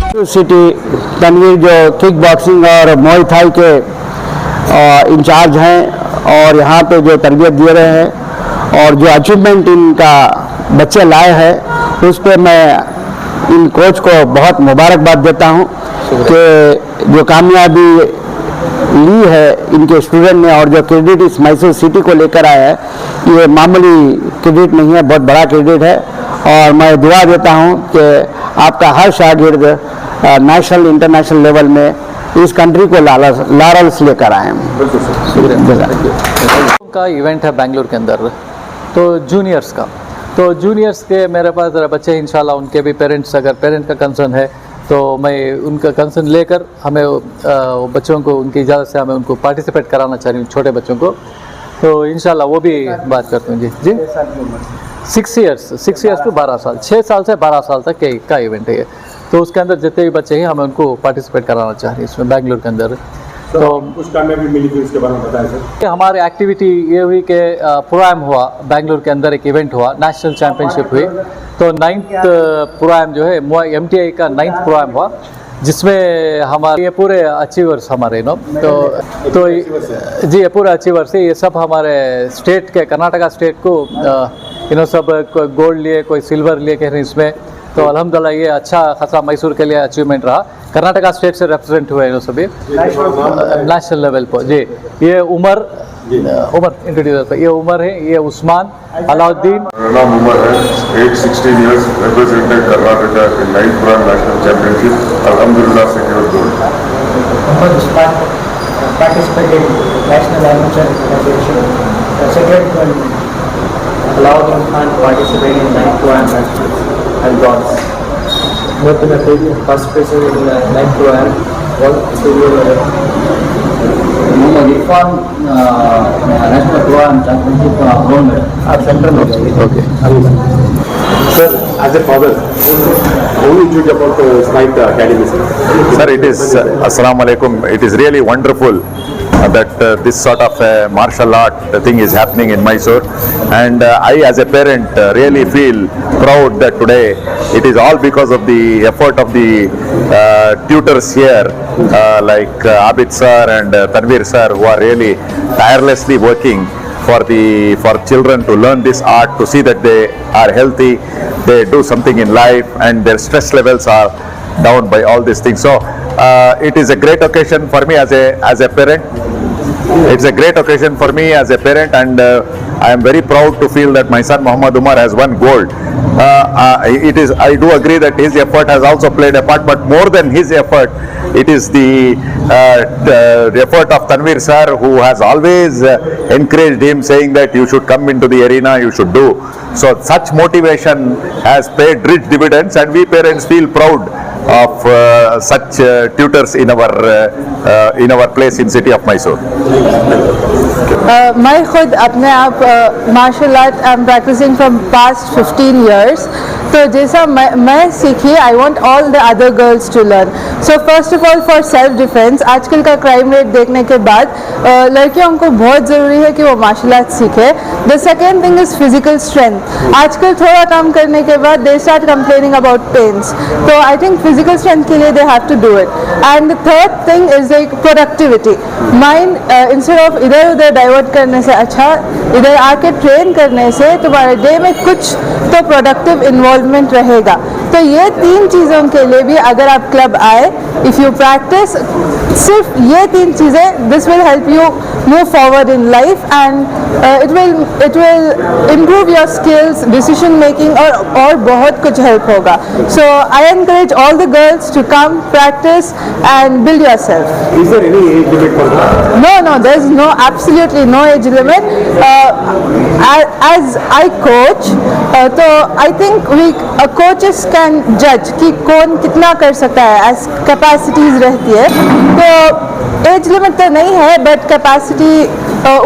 City Tanveer जो kick boxing और मुay Thai के इंचार्ज हैं और यहाँ पे जो तरबियत दे रहे हैं और जो अचीवमेंट इनका बच्चे लाए हैं उस पर मैं इन कोच को बहुत मुबारकबाद देता हूँ कि जो कामयाबी ली है इनके स्टूडेंट ने और जो क्रेडिट इस मैसूर सिटी को लेकर आया है ये मामूली क्रेडिट नहीं है, बहुत बड़ा क्रेडिट है। और मैं दुआ देता हूँ कि आपका हर शागिर्द नेशनल इंटरनेशनल लेवल में इस कंट्री को लारल्स लेकर आए। का इवेंट है बेंगलुरु के अंदर, तो जूनियर्स का, तो जूनियर्स के मेरे पास बच्चे इंशाल्लाह उनके भी पेरेंट्स, अगर पेरेंट का कंसर्न है तो मैं उनका कंसर्न लेकर हमें बच्चों को उनकी इजाज़त से हमें उनको पार्टिसिपेट कराना चाह रही हूँ, छोटे बच्चों को, तो इंशाल्लाह वो भी बात करते हैं। जी 6 ईयर्स टू 12 साल, 6 साल से 12 साल तक का इवेंट है ये, तो उसके अंदर जितने भी बच्चे हैं हमें उनको पार्टिसिपेट कराना चाह रहे हैं इसमें बेंगलुरु के अंदर। तो कुछ कामयाबी मिली थी उसके बारे में बताएं सर। हमारे एक्टिविटी ये हुई कि प्रोग्राम हुआ बेंगलुरु के अंदर, एक इवेंट हुआ, नेशनल चैम्पियनशिप हुई, तो 9th प्रोग्राम जो है MTI का 9th प्रोग्राम हुआ जिसमें हमारे ये पूरे अचीवर्स हमारे तो जी ये पूरे अचीवर्स है, ये सब हमारे स्टेट के, कर्नाटका स्टेट को सब कोई गोल्ड लिए, कोई सिल्वर लिए कह रहे हैं इसमें, तो अल्हम्दुलिल्लाह ये अच्छा खासा मैसूर के लिए अचीवमेंट रहा। कर्नाटका स्टेट से रिप्रेजेंट हुए हैं सभी नेशनल लेवल पर। जी ये उमर इंट्रोड्यूस, ये उमर है, ये उस्मान, अलाउद्दीन। मेरा नाम उमर है, एज 16 ईयर्स, रिप्रेजेंटेड कर्नाटका इन 9th प्रोग्राम नेशनल चैंपियनशिप, अल्हम्दुलिल्लाह secured gold. Muhammad Usman participated in national amateur organization, secured gold. Alauddin Khan participated in 9th program and bronze. Both in the first place in the 9th program was silver. Muhammad Irfan national program championship gold medal. Central medal. Okay. Sir, as a father, how do you judge about the Smite Academy, sir? Sir, it is Assalamu alaikum. It is really wonderful that this sort of martial art thing is happening in Mysore, and I as a parent really feel proud that today it is all because of the effort of the tutors here like Abid sir and Tanveer sir, who are really tirelessly working for children to learn this art, to see that they are healthy, they do something in life, and their stress levels are down by all these things. So it is a great occasion for me as a parent. It's a great occasion for me as a parent, and I am very proud to feel that my son Muhammad Umar has won gold. I do agree that his effort has also played a part, but more than his effort, it is the effort of Tanveer sir, who has always encouraged him, saying that you should come into the arena, you should do. So such motivation has paid rich dividends, and we parents feel proud of such tutors in our place in city of Mysore. मैं खुद अपने आप martial art I am practicing from past 15 years, तो जैसा मैं सीखी, I want all the other girls to learn. So first of all for self defence, आजकल का क्राइम रेट देखने के बाद लड़कियों को बहुत ज़रूरी है कि वो मार्शल आर्ट सीखे। The second thing is physical strength. आजकल थोड़ा काम करने के बाद they start complaining about pains, तो आई थिंक फिजिकल स्ट्रेंथ के लिए they have to do it. And the third thing is like productivity. Mind instead of इधर उधर डाइवर्ट करने से अच्छा इधर आके ट्रेन करने से तुम्हारे डे में कुछ तो प्रोडक्टिव इन्वॉल्वमेंट रहेगा। तो ये 3 चीज़ों के लिए भी अगर आप क्लब आए, इफ़ यू प्रैक्टिस सिर्फ ये 3 चीज़ें, this will help you move forward in life, and it will improve your skills, decision making, और बहुत कुछ हेल्प होगा। So I encourage all the girls to come practice and build yourself. Is there any age limit for that? No, there is absolutely no age limit. As I coach, तो I think coaches can judge कि कौन कितना कर सकता है, as capacities रहती है, तो एज लिमिट तो नहीं है, बट कैपेसिटी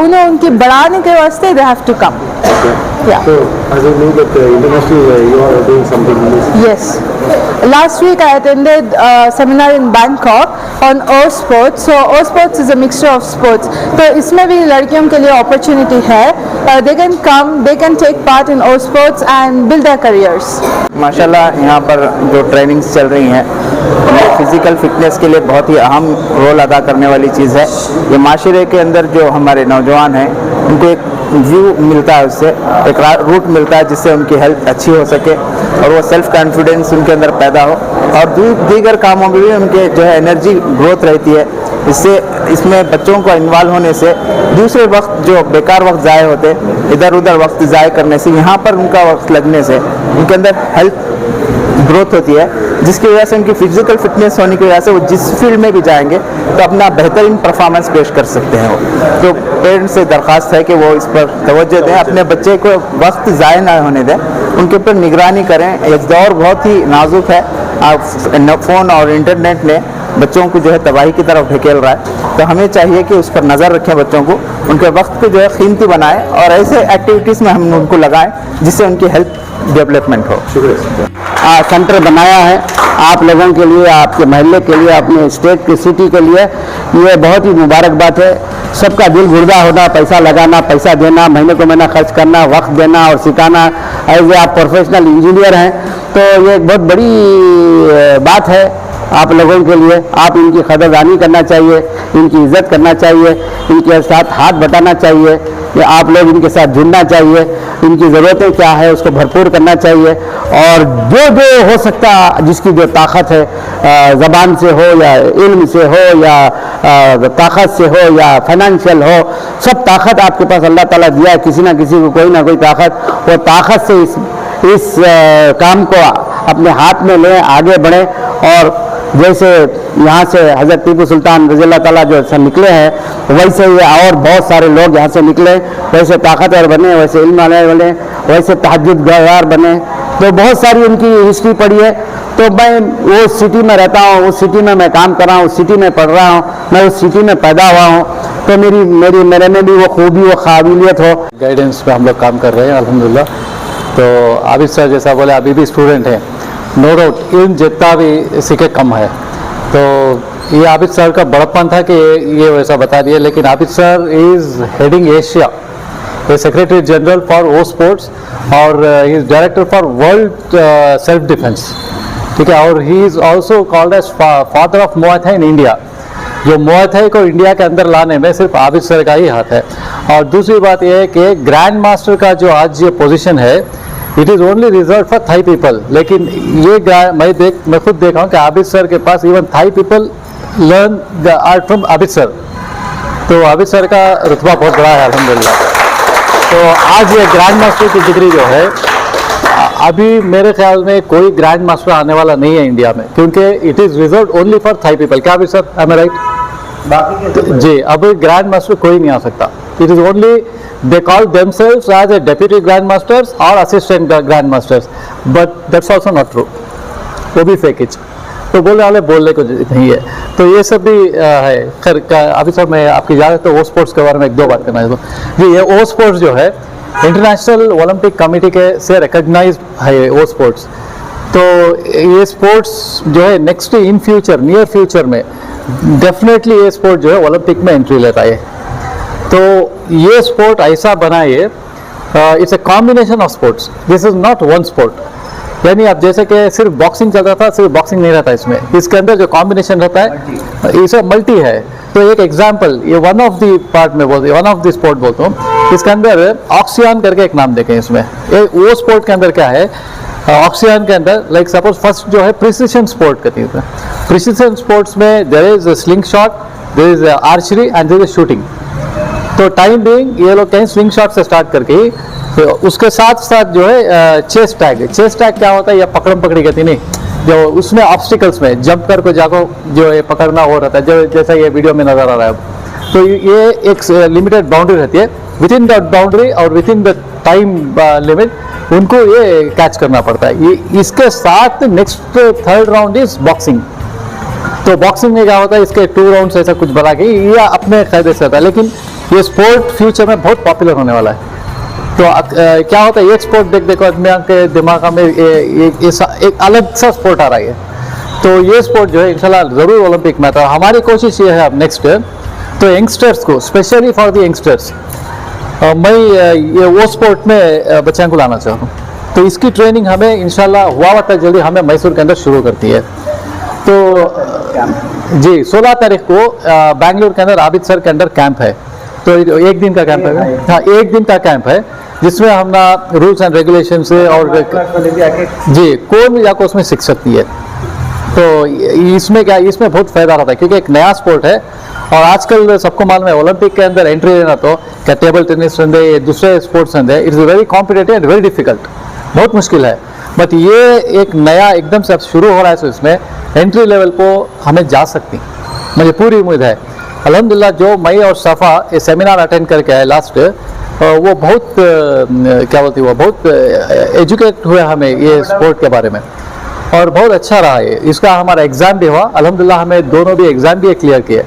उन्हें उनकी बढ़ाने के वास्ते they have to come. Yeah. So, as I know that internationally you are doing something on this. Yes. Last week I attended a seminar in Bangkok on O Sports. So O Sports is a mixture of sports. तो इसमें भी लड़कियों के लिए opportunity है. They can come, they can take part in O Sports and build their careers. माशाल्लाह यहाँ पर जो ट्रेनिंग्स चल रही हैं ये फिज़िकल फिटनेस के लिए बहुत ही अहम रोल अदा करने वाली चीज़ है। ये माशरे के अंदर जो हमारे नौजवान हैं उनको एक व्यू मिलता है, उससे एक रूट मिलता है जिससे उनकी हेल्थ अच्छी हो सके और वो सेल्फ कॉन्फिडेंस उनके अंदर पैदा हो और दीगर कामों में भी उनके जो है एनर्जी ग्रोथ रहती है। इससे इसमें बच्चों को इन्वॉल्व होने से दूसरे वक्त जो बेकार वक्त ज़ाय होते इधर उधर वक्त ज़ाय करने से यहाँ पर उनका वक्त लगने से उनके अंदर हेल्थ ग्रोथ होती है, जिसकी वजह से उनकी फिजिकल फिटनेस होने की वजह से वो जिस फील्ड में भी जाएंगे तो अपना बेहतरीन परफॉर्मेंस पेश कर सकते हैं। वो तो पेरेंट्स से दरख्वास्त है कि वो इस पर तवज्जो दें, अपने बच्चे को वक्त ज़ाय ना होने दें, उनके ऊपर निगरानी करें। ये दौर बहुत ही नाजुक है, फ़ोन और इंटरनेट ने बच्चों को जो है तबाही की तरफ ढकेल रहा है, तो हमें चाहिए कि उस पर नज़र रखें, बच्चों को उनके वक्त को जो है कीमती बनाएं और ऐसे एक्टिविटीज़ में हम उनको लगाएं जिससे उनकी हेल्थ डेवलपमेंट हो। सेंटर बनाया है आप लोगों के लिए, आपके महल्ले के लिए, अपने स्टेट की सिटी के लिए, ये बहुत ही मुबारक बात है। सबका दिल गुर्दा होना, पैसा लगाना, पैसा देना, महीने को महीना खर्च करना, वक्त देना और सिखाना। एज ए आप प्रोफेशनल इंजीनियर हैं तो ये एक बहुत बड़ी बात है आप लोगों के लिए। आप इनकी कदरदानी करना चाहिए, इनकी इज्जत करना चाहिए, इनके साथ हाथ बटाना चाहिए, कि आप लोग इनके साथ जुड़ना चाहिए, इनकी ज़रूरतें क्या है उसको भरपूर करना चाहिए और जो जो हो सकता जिसकी जो ताकत है, ज़बान से हो या इल्म से हो या ताकत से हो या फाइनेंशियल हो, सब ताकत आपके पास अल्लाह ताला दिया है। किसी ना किसी को कोई ना कोई ताकत, वो ताकत से इस काम को अपने हाथ में लें, आगे बढ़ें। और जैसे यहाँ से हज़रत टीपू सुल्तान रज़ी अल्लाह ताला जो से निकले हैं, वैसे ये और बहुत सारे लोग यहाँ से निकले, वैसे ताकतवर बने, वैसे इल्म वाले बने, वैसे तहज्जुद गवार बने। तो बहुत सारी उनकी हिस्ट्री पढ़ी है। तो मैं वो सिटी में रहता हूँ, उस सिटी में मैं काम कर रहा हूँ, उस सिटी में पढ़ रहा हूँ, मैं उस सिटी में पैदा हुआ हूँ, तो मेरे में भी वो खूबी, वो काबिलियत हो। गाइडेंस में हम लोग काम कर रहे हैं अल्हम्दुलिल्लाह। तो आबिद सर जैसा बोले, अभी भी स्टूडेंट हैं, नो डाउट इन जितना भी सीखे कम है। तो ये आबिद सर का बड़प्पन था कि ये वैसा बता दिया, लेकिन Abid sir is heading Asia, ये secretary general for O sports और he is director for world self defence, ठीक है। और he is also called as father of Muay Thai in India. जो मुआय थाई को इंडिया के अंदर लाने में सिर्फ आबिद सर का ही हाथ है। और दूसरी बात यह है कि ग्रैंड मास्टर का जो आज ये पोजीशन है, it is only reserve for Thai people. लेकिन ये मैं खुद देखा हूँ कि आबिद सर के पास even Thai people learn the art from Abid sir. तो आबिद सर का रुतबा बहुत बड़ा है अल्हम्दुलिल्लाह। तो आज ये ग्रैंड मास्टर की डिग्री जो है, अभी मेरे ख्याल में कोई ग्रैंड मास्टर आने वाला नहीं है इंडिया में, क्योंकि it is reserve only for Thai people. क्या Abid sir, am I right? जी, अब ग्रैंड मास्टर कोई नहीं आ सकता। It is only they call themselves as a deputy grandmasters or assistant grandmasters, but that's also not true, वो भी fake etch. तो बोलने वाले बोलने को नहीं है। तो ये सब भी है। खैर अभी सर मैं आपकी इजाज़त तो ओ स्पोर्ट्स के बारे में एक दो बात करना है। जी, ये ओ स्पोर्ट्स जो है इंटरनेशनल ओलंपिक कमेटी के से रिकग्नाइज है ओ स्पोर्ट्स। तो ये स्पोर्ट्स जो है next in future, near future में डेफिनेटली ये स्पोर्ट जो है ओलंपिक में एंट्री लेता है। तो ये स्पोर्ट ऐसा बनाइए, it's a combination of sports, this is not one sport. यानी अब जैसे कि सिर्फ बॉक्सिंग चल रहा था, सिर्फ बॉक्सिंग नहीं रहता इसमें, इसके अंदर जो कॉम्बिनेशन रहता है ये सब मल्टी है। तो एक एग्जांपल, ये वन ऑफ द पार्ट में बोलते, वन ऑफ द स्पोर्ट बोलता हूँ, इसके अंदर ऑक्सियन करके एक नाम देखें। इसमें वो स्पोर्ट के अंदर क्या है, ऑक्सियन के अंदर लाइक सपोज फर्स्ट जो है प्रिसिशन स्पोर्ट कहती है। प्रिसिशन स्पोर्ट्स में there is sling shot, there is archery and there is shooting. तो टाइम बिंग ये लोग कहीं स्विंग शॉट से स्टार्ट करके, तो उसके साथ साथ जो है चेस्ट टैग। चेस्ट टैग क्या होता है, या पकड़म पकड़ी कहती नहीं, जो उसमें ऑब्स्टिकल्स में जंप कर को जाको जो है पकड़ना हो रहता है, जो जैसा ये वीडियो में नजर आ रहा है। तो ये एक लिमिटेड बाउंड्री रहती है, विद इन दैट बाउंड्री और with in the time limit उनको ये कैच करना पड़ता है। ये इसके साथ next third round is boxing. तो बॉक्सिंग में क्या होता है, इसके 2 राउंड्स ऐसा कुछ बना के ये अपने कायदे से होता है। लेकिन ये स्पोर्ट फ्यूचर में बहुत पॉपुलर होने वाला है। तो क्या होता है, एक स्पोर्ट देख देखो आदमी के दिमाग में एक अलग सा स्पोर्ट आ रहा है। तो ये स्पोर्ट जो है इंशाल्लाह ज़रूर ओलंपिक में आता है। हमारी कोशिश ये है अब नेक्स्ट ईयर तो यंगस्टर्स को, स्पेशली फॉर द यंगस्टर्स, मैं ये वो स्पोर्ट में बच्चों को लाना चाहता हूँ। तो इसकी ट्रेनिंग हमें इंशाल्लाह हुआ तक जल्दी हमें मैसूर के अंदर शुरू करती है। तो जी 16 तारीख को बेंगलुरु के अंदर आबिद सर के अंदर कैंप है। तो एक दिन का कैंप है, हाँ एक दिन का कैंप है, जिसमें हम ना रूल्स एंड रेगुलेशन से और जी कौन भी जाकर उसमें सीख सकती है। तो इसमें क्या, इसमें बहुत फायदा रहता है क्योंकि एक नया स्पोर्ट है और आजकल सबको मालूम है ओलंपिक के अंदर एंट्री लेना तो क्या टेबल टेनिस है, दूसरे स्पोर्ट्स है, it's very competitive and very difficult, बहुत मुश्किल है। बट ये एक नया एकदम से शुरू हो रहा है, तो इसमें एंट्री लेवल को हमें जा सकती, मुझे पूरी उम्मीद है। अल्हम्दुलिल्लाह जो मैं और सफ़ा ये सेमिनार अटेंड करके आए लास्ट, वो बहुत क्या बोलती है, वो बहुत एजुकेट हुए हमें ये स्पोर्ट के बारे में और बहुत अच्छा रहा है। इसका हमारा एग्ज़ाम भी हुआ, अल्हम्दुलिल्लाह हमें दोनों भी एग्ज़ाम भी क्लियर किए।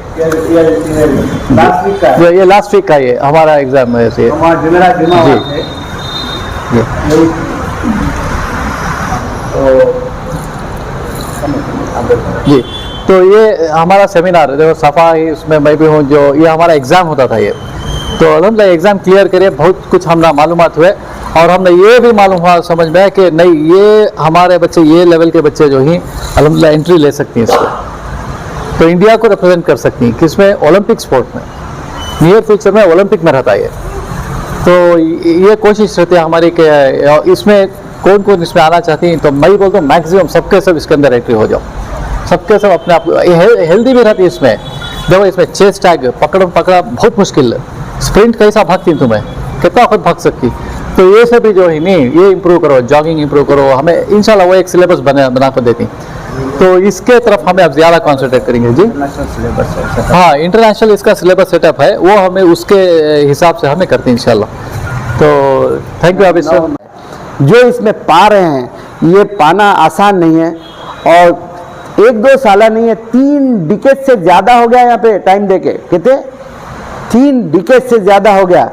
ये लास्ट वीक का ये हमारा एग्ज़ाम है। जी तो ये हमारा सेमिनार जो सफ़ा है इसमें मैं भी हूँ, जो ये हमारा एग्ज़ाम होता था ये, तो अल्हम्दुलिल्लाह एग्ज़ाम क्लियर करिए, बहुत कुछ हमने मालूमात हुए और हमने ये भी मालूम हुआ समझ में कि नहीं ये हमारे बच्चे, ये लेवल के बच्चे जो ही अल्हम्दुलिल्लाह एंट्री ले सकती हैं इसमें, तो इंडिया को रिप्रेजेंट कर सकती हैं किसमें, ओलंपिक स्पोर्ट में, नियर फ्यूचर में ओलंपिक में रहता है। तो ये कोशिश रहती है हमारी कि इसमें कौन कौन इसमें आना चाहती हैं, तो मैं बोलता हूँ मैक्सिमम सबके सब इसके अंदर एंट्री हो जाओ, सबके सब अपने आप हेल्दी भी रहती है इसमें। देखो इसमें चेस्ट टैग पकड़ा बहुत मुश्किल है, स्प्रिंट कैसा भागती तुम्हें, कितना खुद भाग सकती, तो ये सब भी जो है नहीं ये इम्प्रूव करो, जॉगिंग इम्प्रूव करो, हमें इंशाल्लाह वो एक सिलेबस बना कर देती, तो इसके तरफ हमें अब ज़्यादा कॉन्सेंट्रेट करेंगे जी। हाँ इंटरनेशनल इसका सिलेबस सेटअप है, वो हमें उसके हिसाब से हमें करते हैं इंशाल्लाह। तो थैंक यू अभी सर। जो इसमें पा रहे हैं ये पाना आसान नहीं है और 1-2 साल नहीं है, 3 डिकेड से ज़्यादा हो गया यहाँ पे टाइम देके, कितने 3 डिकेड से ज़्यादा हो गया,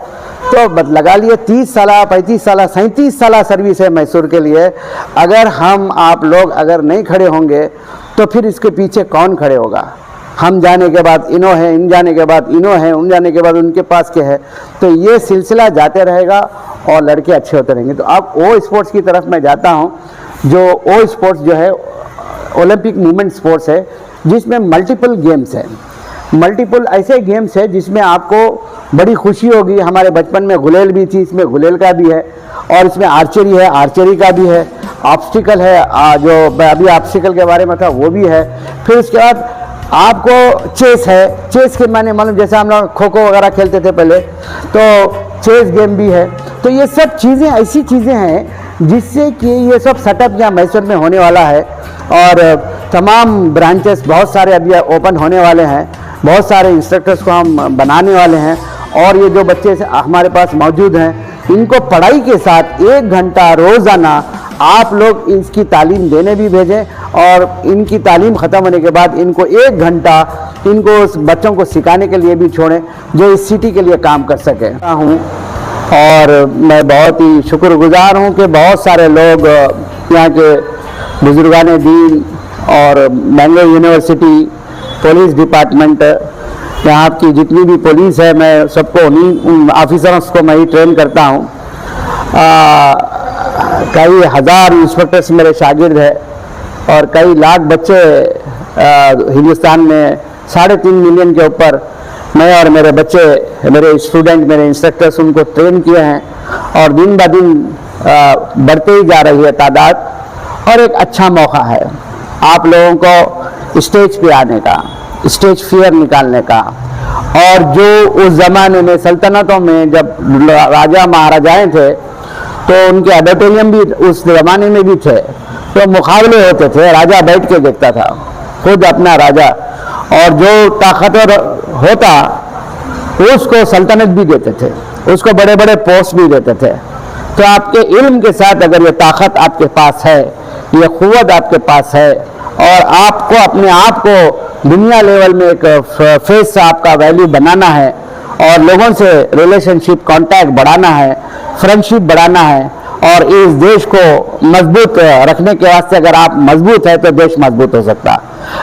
तो बस लगा लिए 30 साल 35 साल 37 साल सर्विस है मैसूर के लिए। अगर हम आप लोग अगर नहीं खड़े होंगे तो फिर इसके पीछे कौन खड़े होगा, हम जाने के बाद इनो है, इन जाने के बाद इनो है, उन जाने के बाद उनके पास के है, तो ये सिलसिला जाते रहेगा और लड़के अच्छे होते रहेंगे। तो अब वो स्पोर्ट्स की तरफ मैं जाता हूँ, जो वो स्पोर्ट्स जो है ओलंपिक मूवमेंट स्पोर्ट्स है, जिसमें मल्टीपल गेम्स है, मल्टीपल ऐसे गेम्स है जिसमें आपको बड़ी खुशी होगी। हमारे बचपन में गुलेल भी थी, इसमें गुलेल का भी है और इसमें आर्चरी है, आर्चरी का भी है, ऑब्स्टिकल है, जो अभी ऑब्स्टिकल के बारे में था वो भी है। फिर उसके बाद आपको चेस है, चेस के माने मालूम, जैसे हम लोग खो खो वगैरह खेलते थे पहले, तो चेस गेम भी है। तो ये सब चीज़ें ऐसी चीज़ें हैं जिससे कि ये सब सेटअप यहाँ मैसूर में होने वाला है और तमाम ब्रांचेस बहुत सारे अभी ओपन होने वाले हैं, बहुत सारे इंस्ट्रक्टर्स को हम बनाने वाले हैं और ये जो बच्चे हमारे पास मौजूद हैं इनको पढ़ाई के साथ 1 घंटा रोज़ाना आप लोग इसकी तालीम देने भी भेजें और इनकी तालीम ख़त्म होने के बाद इनको 1 घंटा इनको उस बच्चों को सिखाने के लिए भी छोड़ें जो इस सिटी के लिए काम कर सकें हूँ। और मैं बहुत ही शुक्रगुजार हूँ कि बहुत सारे लोग यहाँ के बुजुर्गान दीन और बेंगलोर यूनिवर्सिटी पुलिस डिपार्टमेंट, यहाँ की जितनी भी पुलिस है मैं सबको उन ऑफिसरों को मैं ही ट्रेन करता हूँ। कई हज़ार इंस्पेक्टर्स मेरे शागिर्द हैं और कई लाख बच्चे हिंदुस्तान में 3.5 मिलियन के ऊपर मैं और मेरे बच्चे, मेरे स्टूडेंट, मेरे इंस्ट्रक्टर्स उनको ट्रेन किए हैं और दिन ब दिन बढ़ते ही जा रही है तादाद। और एक अच्छा मौका है आप लोगों को स्टेज पे आने का, स्टेज फियर निकालने का। और जो उस ज़माने में सल्तनतों में जब राजा महाराजाएं थे तो उनके ऑडिटोरियम भी उस ज़माने में भी थे, तो मुकाबले होते थे, राजा बैठ के देखता था खुद अपना राजा, और जो ताकतवर होता उसको सल्तनत भी देते थे, उसको बड़े बड़े पोस्ट भी देते थे। तो आपके इल्म के साथ अगर ये ताकत आपके पास है, ये क़ुव्वत आपके पास है और आपको अपने आप को दुनिया लेवल में एक फेस आपका वैल्यू बनाना है और लोगों से रिलेशनशिप कांटेक्ट बढ़ाना है, फ्रेंडशिप बढ़ाना है और इस देश को मजबूत रखने के वास्ते अगर आप मजबूत है तो देश मजबूत हो सकता है।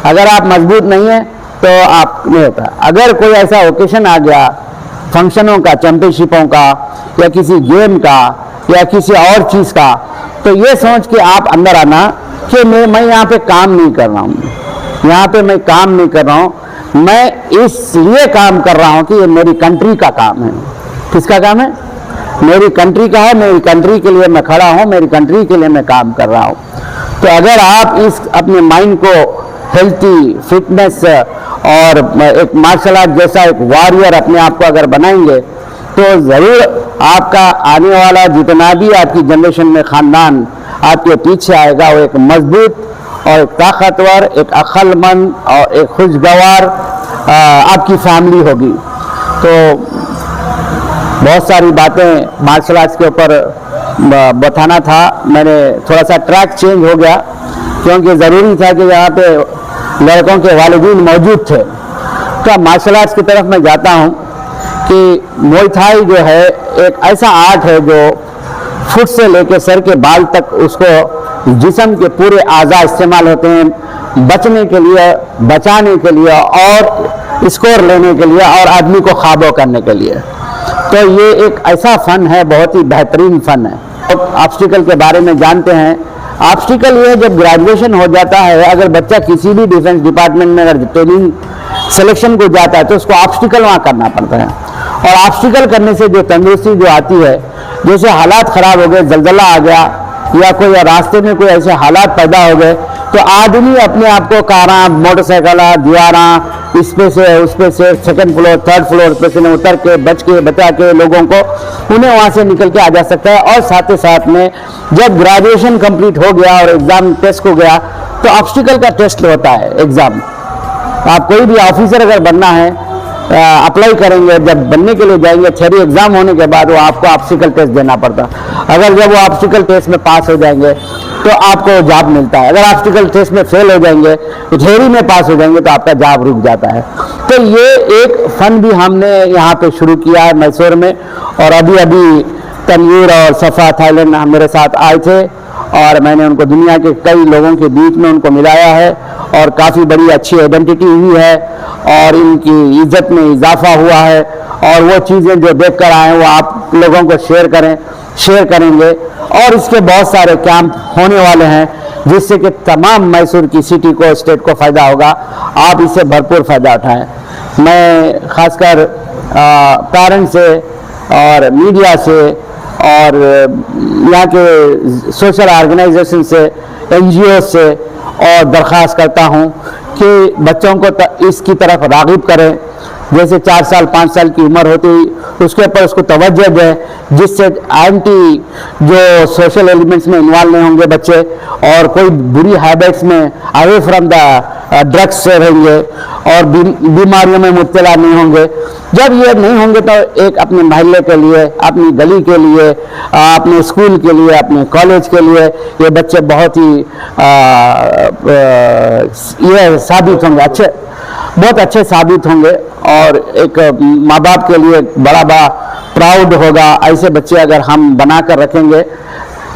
अगर आप मजबूत नहीं है तो आप नहीं होता। अगर कोई ऐसा ओकेशन आ गया फंक्शनों का, चैंपियनशिपों का या किसी गेम का या किसी और चीज़ का, तो ये सोच के आप अंदर आना कि मैं यहाँ पे काम नहीं कर रहा हूँ, यहाँ पे मैं काम नहीं कर रहा हूँ, मैं इसलिए काम कर रहा हूँ कि ये मेरी कंट्री का काम है। किसका काम है? मेरी कंट्री का है, मेरी कंट्री के लिए मैं खड़ा हूँ, मेरी कंट्री के लिए मैं काम कर रहा हूँ। तो अगर आप इस अपने माइंड को हेल्थी, फिटनेस और एक मार्शल आर्ट जैसा एक वॉरियर अपने आप को अगर बनाएंगे तो ज़रूर आपका आने वाला जितना भी आपकी जनरेशन में ख़ानदान आपके पीछे आएगा वो एक मजबूत और एक ताकतवर, एक अक्लमंद और एक खुशगवार आपकी फैमिली होगी। तो बहुत सारी बातें मार्शल आर्ट्स के ऊपर बताना था, मैंने थोड़ा सा ट्रैक चेंज हो गया क्योंकि ज़रूरी था कि यहाँ पे लड़कों के वालिदीन मौजूद थे। तो मार्शल आर्ट्स की तरफ मैं जाता हूँ कि मुay थाई जो है एक ऐसा आर्ट है जो फुट से लेकर सर के बाल तक उसको जिस्म के पूरे आज़ा इस्तेमाल होते हैं बचने के लिए, बचाने के लिए और स्कोर लेने के लिए और आदमी को ख़ाबो करने के लिए। तो ये एक ऐसा फ़न है, बहुत ही बेहतरीन फ़न है। तो ऑब्स्टिकल के बारे में जानते हैं। ऑब्स्टिकल ये जब ग्रेजुएशन हो जाता है, अगर बच्चा किसी भी डिफेंस डिपार्टमेंट में अगर ट्रेनिंग सिलेक्शन को जाता है तो उसको ऑब्स्टिकल वहाँ करना पड़ता है। और ऑब्स्टिकल करने से जो तंदुरुस्ती जो आती है, जैसे हालात ख़राब हो गए, जलजला आ गया या कोई रास्ते में कोई ऐसे हालात पैदा हो गए तो आदमी अपने आप को कारा, मोटरसाइकिल, दीवारा, इस पे से उस पे से सेकंड फ्लोर, थर्ड फ्लोर पे से उतर के बच के बचा के लोगों को उन्हें वहाँ से निकल के आ जा सकता है। और साथ ही साथ में जब ग्रेजुएशन कंप्लीट हो गया और एग्ज़ाम टेस्ट हो गया तो ऑब्स्टिकल का टेस्ट होता है एग्ज़ाम। आप कोई भी ऑफिसर अगर बनना है अप्लाई करेंगे, जब बनने के लिए जाएंगे थ्योरी एग्ज़ाम होने के बाद वो आपको ऑब्स्टिकल टेस्ट देना पड़ता है। अगर जब वो ऑब्स्टिकल टेस्ट में पास हो जाएंगे तो आपको जॉब मिलता है। अगर ऑब्स्टिकल टेस्ट में फेल हो जाएंगे तो थ्योरी में पास हो जाएंगे तो आपका जॉब रुक जाता है। तो ये एक फ़न भी हमने यहाँ पे शुरू किया है मैसूर में। और अभी अभी तनवीर और सफ़ा थाईलैंड मेरे साथ आए थे और मैंने उनको दुनिया के कई लोगों के बीच में उनको मिलाया है और काफ़ी बड़ी अच्छी आइडेंटिटी हुई है और इनकी इज्जत में इजाफा हुआ है। और वो चीज़ें जो देख कर आए वो आप लोगों को शेयर करेंगे। और इसके बहुत सारे कैंप होने वाले हैं जिससे कि तमाम मैसूर की सिटी को, स्टेट को फ़ायदा होगा। आप इससे भरपूर फ़ायदा उठाएं। मैं ख़ासकर पेरेंट्स से और मीडिया से और यहाँ के सोशल ऑर्गेनाइजेशन से, NGO से और दरख्वास्त करता हूँ कि बच्चों को इसकी तरफ राग़िब करें। जैसे 4 साल 5 साल की उम्र होती उसके ऊपर उसको तवज्जो दें जिससे एंटी जो सोशल एलिमेंट्स में इन्वॉल्व नहीं होंगे बच्चे और कोई बुरी हैबिट्स में अवे फ्रॉम द ड्रग्स से रहेंगे और बीमारियों में मुब्तला नहीं होंगे। जब ये नहीं होंगे तो एक अपने मोहल्ले के लिए, अपनी गली के लिए, अपने स्कूल के लिए, अपने कॉलेज के लिए ये बच्चे बहुत ही ये साबित होंगे, बहुत अच्छे साबित होंगे और एक माँ बाप के लिए बड़ा प्राउड होगा। ऐसे बच्चे अगर हम बना कर रखेंगे।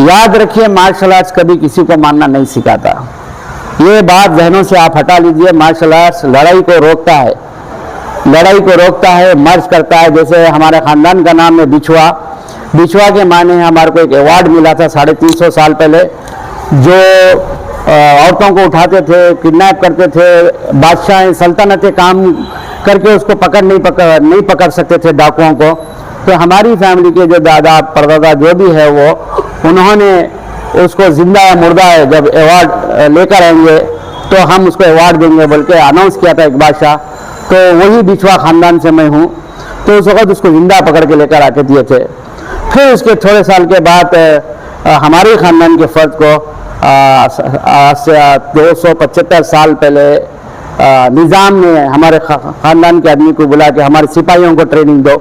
याद रखिए मार्शल आर्ट्स कभी किसी को मारना नहीं सिखाता, ये बात जहनों से आप हटा लीजिए। मार्शल आर्ट्स लड़ाई को रोकता है, लड़ाई को रोकता है, मर्ज करता है। जैसे हमारे ख़ानदान का नाम है बिछुआ। बिछुआ के माने हमारे को एक अवार्ड मिला था 350 साल पहले, जो औरतों को उठाते थे, किडनैप करते थे, बादशाह सल्तनतें काम करके उसको नहीं पकड़ सकते थे डाकुओं को। तो हमारी फैमिली के जो दादा परदादा जो भी है वो उन्होंने उसको जिंदा है मुर्दा है जब अवार्ड लेकर आएंगे तो हम उसको अवार्ड देंगे बोल के अनाउंस किया था एक बादशाह। तो वही बिछुआ ख़ानदान से मैं हूँ। तो उस वक़्त उसको जिंदा पकड़ के लेकर आके दिए थे। फिर उसके थोड़े साल के बाद हमारे ख़ानदान के फ़र्द को आज से 275 साल पहले निज़ाम ने हमारे ख़ानदान के आदमी को बुला के हमारे सिपाहियों को ट्रेनिंग दो।